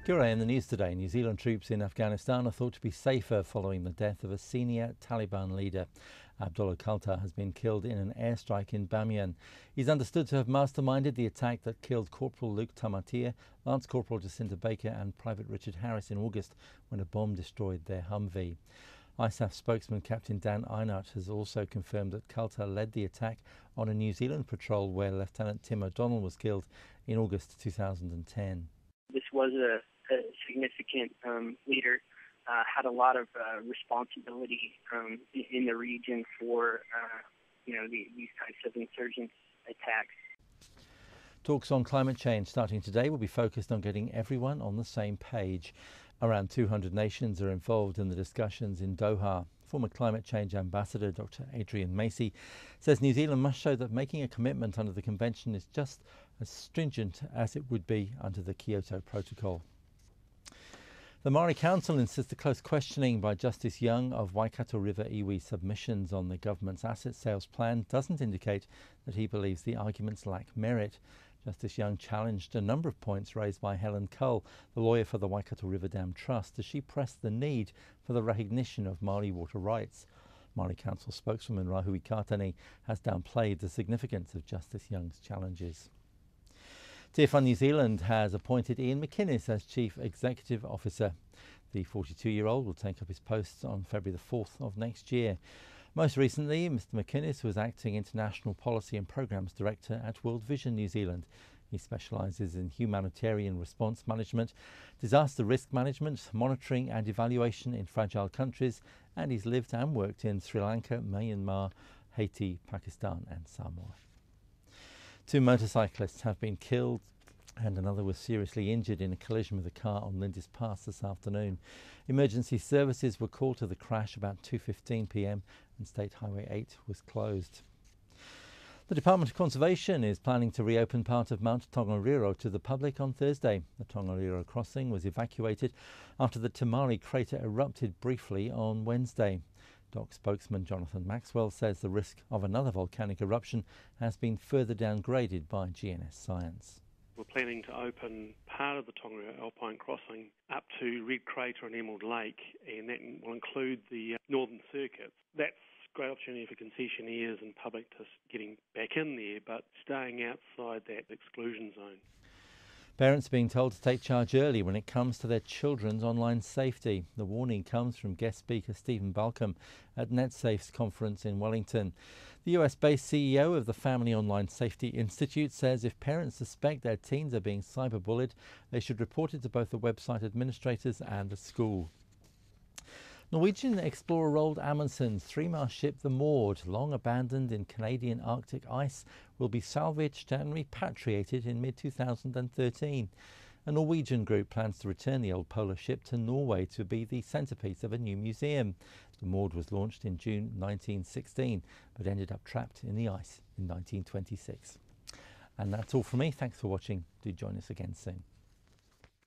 Kia ora. In the news today, New Zealand troops in Afghanistan are thought to be safer following the death of a senior Taliban leader. Abdullah Khalta has been killed in an airstrike in Bamiyan. He's understood to have masterminded the attack that killed Corporal Luke Tamatia, Lance Corporal Jacinta Baker and Private Richard Harris in August when a bomb destroyed their Humvee. ISAF spokesman Captain Dan Einart has also confirmed that Khalta led the attack on a New Zealand patrol where Lieutenant Tim O'Donnell was killed in August 2010. This was a significant leader, had a lot of responsibility in the region for these types of insurgent attacks. Talks on climate change starting today will be focused on getting everyone on the same page. Around 200 nations are involved in the discussions in Doha. Former climate change ambassador Dr. Adrian Macy says New Zealand must show that making a commitment under the convention is just as stringent as it would be under the Kyoto Protocol. The Māori Council insists the close questioning by Justice Young of Waikato River iwi submissions on the government's asset sales plan doesn't indicate that he believes the arguments lack merit. Justice Young challenged a number of points raised by Helen Cull, the lawyer for the Waikato River Dam Trust, as she pressed the need for the recognition of Māori water rights. Māori Council spokeswoman Rahui Kātani has downplayed the significance of Justice Young's challenges. TFR New Zealand has appointed Ian McInnes as Chief Executive Officer. The 42-year-old will take up his post on February the 4th of next year. Most recently, Mr McInnes was acting International Policy and Programmes Director at World Vision New Zealand. He specialises in humanitarian response management, disaster risk management, monitoring and evaluation in fragile countries, and he's lived and worked in Sri Lanka, Myanmar, Haiti, Pakistan and Samoa. 2 motorcyclists have been killed and another was seriously injured in a collision with a car on Lindis Pass this afternoon. Emergency services were called to the crash about 2:15 p.m. and State Highway 8 was closed. The Department of Conservation is planning to reopen part of Mt Tongariro to the public on Thursday. The Tongariro crossing was evacuated after the Tamari crater erupted briefly on Wednesday. DOC spokesman Jonathan Maxwell says the risk of another volcanic eruption has been further downgraded by GNS Science. We're planning to open part of the Tongariro Alpine Crossing up to Red Crater and Emerald Lake, and that will include the northern circuit. That's a great opportunity for concessionaires and public to getting back in there, but staying outside that exclusion zone. Parents are being told to take charge early when it comes to their children's online safety. The warning comes from guest speaker Stephen Balcom at NetSafe's conference in Wellington. The US-based CEO of the Family Online Safety Institute says if parents suspect their teens are being cyberbullied, they should report it to both the website administrators and the school. Norwegian explorer Roald Amundsen's 3-mast ship the Maud, long abandoned in Canadian Arctic ice, will be salvaged and repatriated in mid-2013. A Norwegian group plans to return the old polar ship to Norway to be the centrepiece of a new museum. The Maud was launched in June 1916 but ended up trapped in the ice in 1926. And that's all from me. Thanks for watching. Do join us again soon.